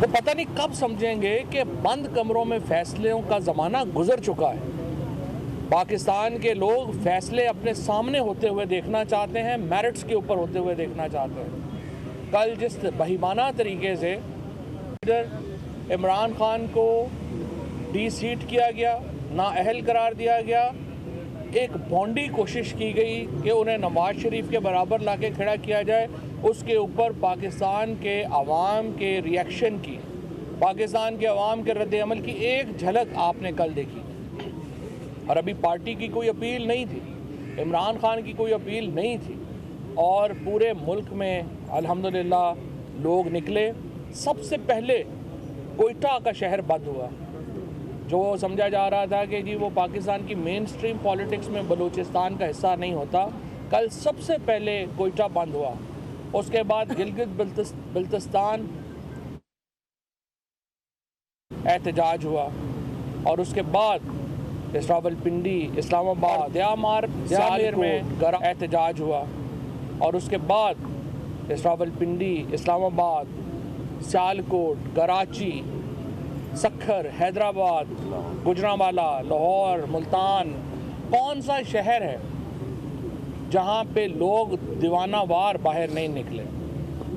वो पता नहीं कब समझेंगे कि बंद कमरों में फैसलों का ज़माना गुजर चुका है। पाकिस्तान के लोग फैसले अपने सामने होते हुए देखना चाहते हैं, मेरिट्स के ऊपर होते हुए देखना चाहते हैं। कल जिस बहिमाना तरीके से इमरान खान को डी-सीट किया गया, नाअहल करार दिया गया, एक भोंडी कोशिश की गई कि उन्हें नवाज शरीफ के बराबर लाके खड़ा किया जाए, उसके ऊपर पाकिस्तान के अवाम के रिएक्शन की, पाकिस्तान के अवाम के रद्द-ए-अमल की एक झलक आपने कल देखी। और अभी पार्टी की कोई अपील नहीं थी, इमरान खान की कोई अपील नहीं थी, और पूरे मुल्क में अल्हम्दुलिल्लाह लोग निकले। सबसे पहले कोयटा का शहर बंद हुआ, जो समझा जा रहा था कि जी वो पाकिस्तान की मेन स्ट्रीम पॉलिटिक्स में बलूचिस्तान का हिस्सा नहीं होता। कल सबसे पहले कोयटा बंद हुआ, उसके बाद गिलगित बल्तिस्तान एहतजाज हुआ, और उसके बाद रावलपिंडी, इस्लामाबाद, सियालकोट में एहतजाज हुआ, और उसके बाद रावलपिंडी, इस्लामाबाद, सियालकोट, कराची, सक्खर, हैदराबाद, गुजरांवाला, लाहौर, मुल्तान, कौन सा शहर है जहां पे लोग दीवानावार बाहर नहीं निकले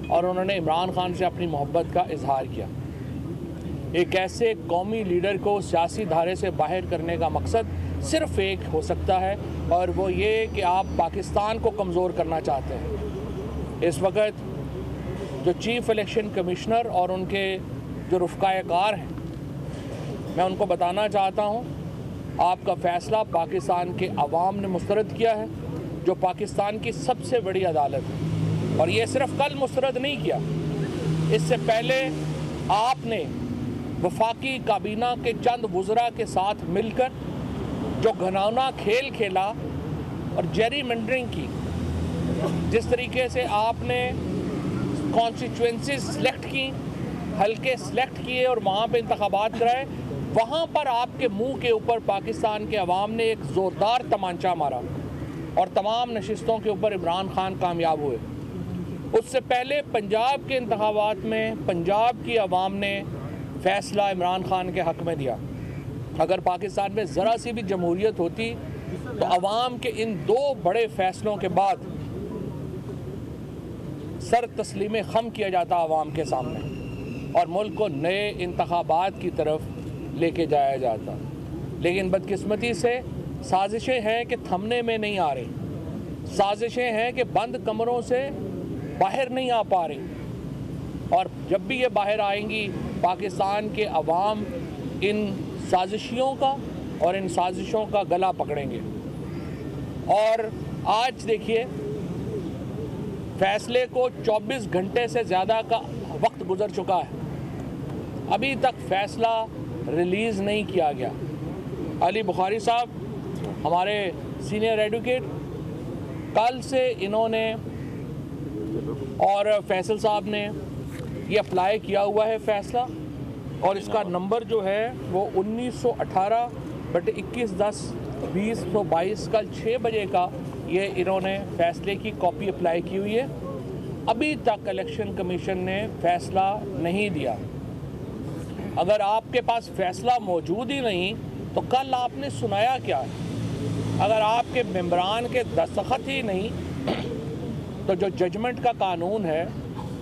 और उन्होंने इमरान खान से अपनी मोहब्बत का इजहार किया। एक ऐसे कौमी लीडर को सियासी धारे से बाहर करने का मकसद सिर्फ एक हो सकता है, और वो ये कि आप पाकिस्तान को कमज़ोर करना चाहते हैं। इस वक्त जो चीफ़ इलेक्शन कमिश्नर और उनके जो रफ़क़ाए-कार हैं, मैं उनको बताना चाहता हूँ, आपका फ़ैसला पाकिस्तान के अवाम ने मुस्तरद किया है, जो पाकिस्तान की सबसे बड़ी अदालत है। और ये सिर्फ कल मुस्तरद नहीं किया, इससे पहले आपने वफाकी काबीना के चंद वज़रा के साथ मिलकर जो घिनौना खेल खेला और जेरीमैंडरिंग की, जिस तरीके से आपने कॉन्स्टिट्यूएंसीज सेलेक्ट की, हल्के सेलेक्ट किए और वहाँ पे इंतखाबात कराए, वहाँ पर आपके मुंह के ऊपर पाकिस्तान के अवाम ने एक ज़ोरदार तमांचा मारा और तमाम नशिस्तों के ऊपर इमरान खान कामयाब हुए। उससे पहले पंजाब के इंतखाबात में पंजाब की अवाम ने फ़ैसला इमरान खान के हक़ में दिया। अगर पाकिस्तान में ज़रा सी भी जमहूरियत होती तो अवाम के इन दो बड़े फ़ैसलों के बाद सर तस्लीम ख़म किया जाता अवाम के सामने और मुल्क को नए इंतखाबात की तरफ लेके जाया जाता। लेकिन बदकिस्मती से साजिशें हैं कि थमने में नहीं आ रही, साजिशें हैं कि बंद कमरों से बाहर नहीं आ पा रही, और जब भी ये बाहर आएंगी पाकिस्तान के अवाम इन साजिशियों का और इन साजिशों का गला पकड़ेंगे। और आज देखिए, फैसले को 24 घंटे से ज़्यादा का वक्त गुजर चुका है, अभी तक फ़ैसला रिलीज़ नहीं किया गया। अली बुखारी साहब हमारे सीनियर एडवोकेट, कल से इन्होंने और फैसल साहब ने ये अप्लाई किया हुआ है फ़ैसला, और इसका नंबर जो है वो 1918/21/10/2022 कल 6 बजे का ये इन्होंने फ़ैसले की कॉपी अप्लाई की हुई है। अभी तक इलेक्शन कमीशन ने फ़ैसला नहीं दिया। अगर आपके पास फ़ैसला मौजूद ही नहीं तो कल आपने सुनाया क्या है? अगर आपके मेंबरान के दस्तखत ही नहीं तो जो जजमेंट का कानून है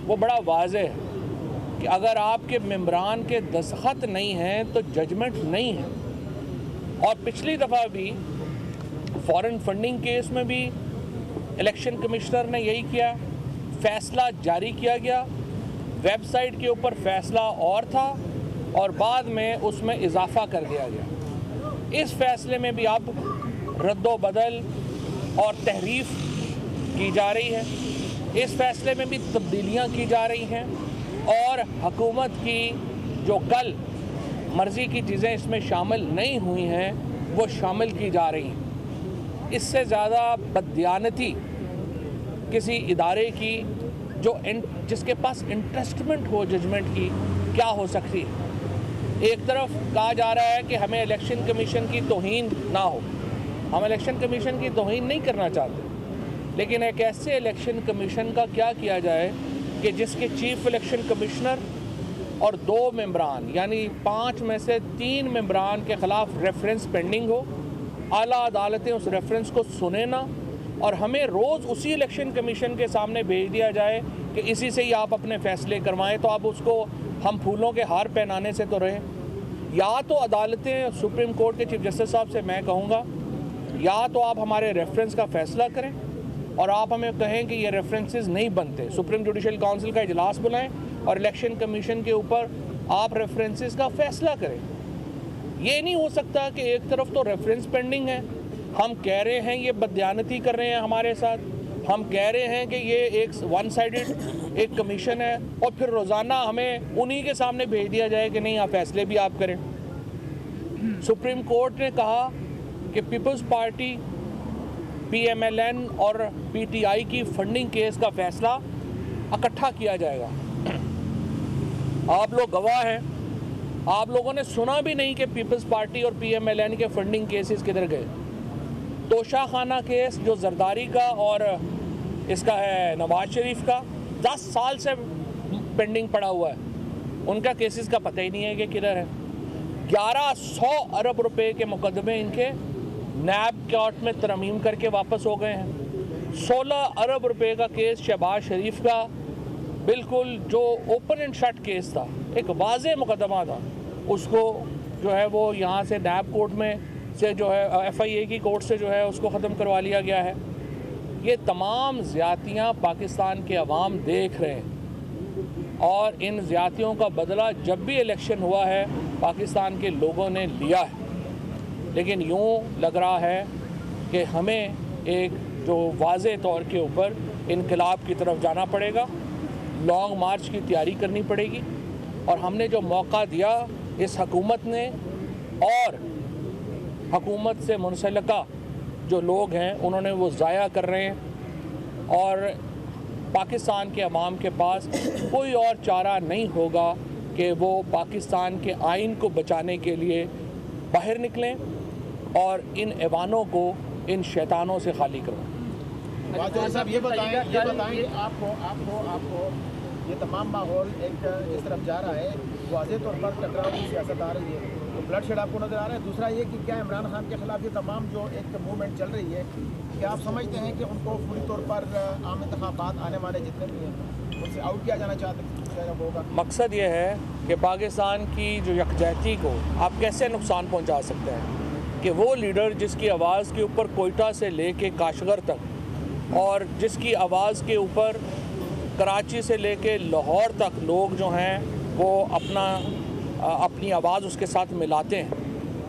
वो बड़ा वाज़ेह है कि अगर आपके मेंबरान के दस्तखत नहीं हैं तो जजमेंट नहीं है। और पिछली दफ़ा भी फॉरेन फंडिंग केस में भी इलेक्शन कमिश्नर ने यही किया, फ़ैसला जारी किया गया, वेबसाइट के ऊपर फ़ैसला और था और बाद में उसमें इजाफ़ा कर दिया गया। इस फ़ैसले में भी अब रद्दो बदल और तहरीफ की जा रही है, इस फ़ैसले में भी तब्दीलियाँ की जा रही हैं, और हुकूमत की जो कल मर्ज़ी की चीज़ें इसमें शामिल नहीं हुई हैं वो शामिल की जा रही हैं। इससे ज़्यादा बददियानती किसी इदारे की जिसके पास इंटरेस्टमेंट हो जजमेंट की क्या हो सकती है। एक तरफ कहा जा रहा है कि हमें इलेक्शन कमीशन की तौहीन ना हो, हम इलेक्शन कमीशन की तौहीन नहीं करना चाहते, लेकिन एक ऐसे इलेक्शन कमीशन का क्या किया जाए कि जिसके चीफ इलेक्शन कमिश्नर और 2 मेंबरान यानी 5 में से 3 मेंबरान के ख़िलाफ़ रेफरेंस पेंडिंग हो, आला अदालतें उस रेफरेंस को सुने ना और हमें रोज़ उसी इलेक्शन कमीशन के सामने भेज दिया जाए कि इसी से ही आप अपने फ़ैसले करवाएं, तो आप उसको हम फूलों के हार पहनाने से तो रहें। या तो अदालतें, सुप्रीम कोर्ट के चीफ जस्टिस साहब से मैं कहूँगा, या तो आप हमारे रेफरेंस का फ़ैसला करें और आप हमें कहें कि ये रेफरेंसेस नहीं बनते, सुप्रीम जुडिशल काउंसिल का इजलास बुलाएं और इलेक्शन कमीशन के ऊपर आप रेफरेंसेस का फ़ैसला करें। ये नहीं हो सकता कि एक तरफ तो रेफरेंस पेंडिंग है, हम कह रहे हैं ये बददियानती कर रहे हैं हमारे साथ, हम कह रहे हैं कि ये एक वन साइडेड एक कमीशन है और फिर रोज़ाना हमें उन्हीं के सामने भेज दिया जाए कि नहीं आप फैसले भी आप करें। सुप्रीम कोर्ट ने कहा कि पीपल्स पार्टी, PMLN और PTI की फंडिंग केस का फैसला इकट्ठा किया जाएगा। आप लोग गवाह हैं, आप लोगों ने सुना भी नहीं कि पीपल्स पार्टी और PMLN के फंडिंग केसेस किधर गए। तोशा खाना केस जो जरदारी का और इसका है नवाज शरीफ का 10 साल से पेंडिंग पड़ा हुआ है, उनका केसेस का पता ही नहीं है कि किधर है। 1100 अरब रुपए के मुकदमे इनके नैब कोर्ट में तरमीम करके वापस हो गए हैं। 16 अरब रुपए का केस शहबाज शरीफ का, बिल्कुल जो ओपन एंड शट केस था, एक वाज़े मुकदमा था, उसको जो है वो यहाँ से नैब कोर्ट में से जो है FIA की कोर्ट से जो है उसको ख़त्म करवा लिया गया है। ये तमाम ज़्यादतियाँ पाकिस्तान के अवाम देख रहे हैं और इन ज़्यादतियों का बदला जब भी इलेक्शन हुआ है पाकिस्तान के लोगों ने लिया है। लेकिन यूँ लग रहा है कि हमें एक जो वाज़े तौर के ऊपर इनकलाब की तरफ जाना पड़ेगा, लॉन्ग मार्च की तैयारी करनी पड़ेगी और हमने जो मौका दिया इस हकूमत ने और हकूमत से मुंसलिका जो लोग हैं उन्होंने वो ज़ाया कर रहे हैं और पाकिस्तान के अवाम के पास कोई और चारा नहीं होगा कि वो पाकिस्तान के आइन को बचाने के लिए बाहर निकलें और इन ऐवानों को इन शैतानों से खाली करवाएं। वाजह साहब ये बताएं आपको ये तमाम माहौल एक जिस तरफ जा रहा है, वाज़ेह तौर पर टकराव की सियासत आ रही है, तो ब्लड शेड आपको नज़र आ रहा है। दूसरा ये कि क्या इमरान खान के खिलाफ ये तमाम जो एक मूवमेंट चल रही है, क्या आप समझते हैं कि उनको पूरी तौर पर आम इंतखाबात आने वाले जितने भी हैं उनसे आउट किया जाना चाहते होगा? मकसद ये है कि पाकिस्तान की जो यकजहती को आप कैसे नुकसान पहुँचा सकते हैं कि वो लीडर जिसकी आवाज़ के ऊपर कोयटा से ले कर काशगर तक और जिसकी आवाज़ के ऊपर कराची से लेके लाहौर तक लोग जो हैं वो अपनी आवाज़ उसके साथ मिलाते हैं,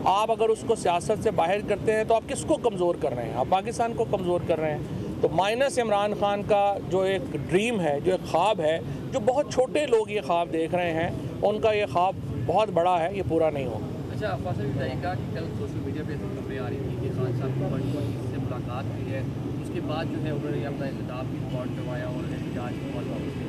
आप अगर उसको सियासत से बाहर करते हैं तो आप किसको कमज़ोर कर रहे हैं? आप पाकिस्तान को कमज़ोर कर रहे हैं। तो माइनस इमरान खान का जो एक ड्रीम है, जो एक ख्वाब है, जो बहुत छोटे लोग ये ख्वाब देख रहे हैं, उनका ये ख्वाब बहुत बड़ा है, ये पूरा नहीं होगा। अच्छा, फासिल बताइएगा कि कल सोशल मीडिया पे खबरें आ रही थी कि खान साहब की बड़ी से मुलाकात हुई है, उसके बाद जो है उन्होंने अपना इंतजाम भी रिकॉर्ड करवाया और एहतजाज की कॉल वापस ली।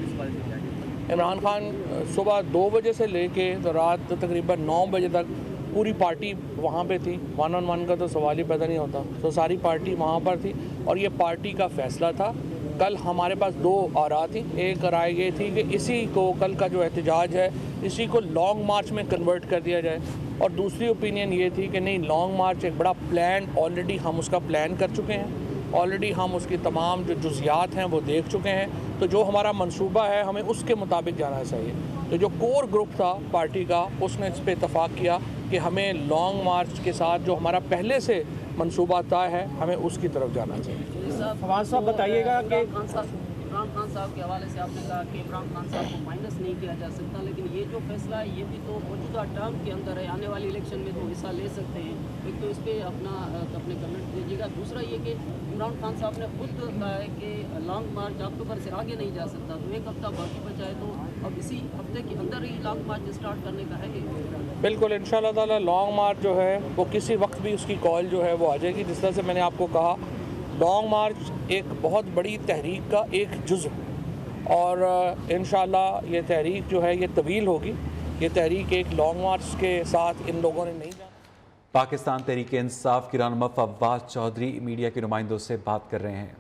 इस बारे में क्या कहते हैं? इमरान खान सुबह 2 बजे से लेके तो रात तकरीबन 9 बजे तक पूरी पार्टी वहाँ पे थी। 1-on-1 का तो सवाल ही पैदा नहीं होता, तो सारी पार्टी वहाँ पर थी और ये पार्टी का फैसला था। कल हमारे पास 2 आरा थी। एक राय ये थी कि इसी को, कल का जो एहतजाज है, इसी को लॉन्ग मार्च में कन्वर्ट कर दिया जाए और दूसरी ओपिनियन ये थी कि नहीं, लॉन्ग मार्च एक बड़ा प्लान, ऑलरेडी हम उसका प्लान कर चुके हैं, ऑलरेडी हम उसकी तमाम जो जुज़ियात हैं वो देख चुके हैं, तो जो हमारा मंसूबा है हमें उसके मुताबिक जाना चाहिए। तो जो कोर ग्रुप था पार्टी का, उसने इस पर इतफ़ाक़ किया कि हमें लॉन्ग मार्च के साथ जो हमारा पहले से मंसूबा तय है, हमें उसकी तरफ जाना चाहिए। फवाद साहब बताइएगा कि इमरान खान साहब के हवाले से आपने कहा कि इमरान खान साहब को माइनस नहीं किया जा सकता, लेकिन ये जो फैसला है ये भी तो मौजूदा टर्म के अंदर है, आने वाली इलेक्शन में तो हिस्सा ले सकते हैं। एक तो इस पर अपने कमेंट दीजिएगा। दूसरा ये कि इमरान खान साहब ने खुद कहा है कि लॉन्ग मार्च अक्टूबर से आगे नहीं जा सकता, तो 1 हफ्ता बाकी बचा है, तो अब इसी हफ्ते के अंदर ही लॉन्ग मार्च स्टार्ट करने का है। बिल्कुल, इंशाअल्लाह ताला लॉन्ग मार्च जो है वो किसी वक्त भी उसकी कॉल जो है वो आ जाएगी। जिस तरह से मैंने आपको कहा, लॉन्ग मार्च एक बहुत बड़ी तहरीक का एक जुज़ और इंशाअल्लाह ये तहरीक जो है ये तवील होगी। ये तहरीक एक लॉन्ग मार्च के साथ इन लोगों ने नहीं जाना। पाकिस्तान तहरीक इंसाफ की रहनुमा फवाद चौधरी मीडिया के नुमाइंदों से बात कर रहे हैं।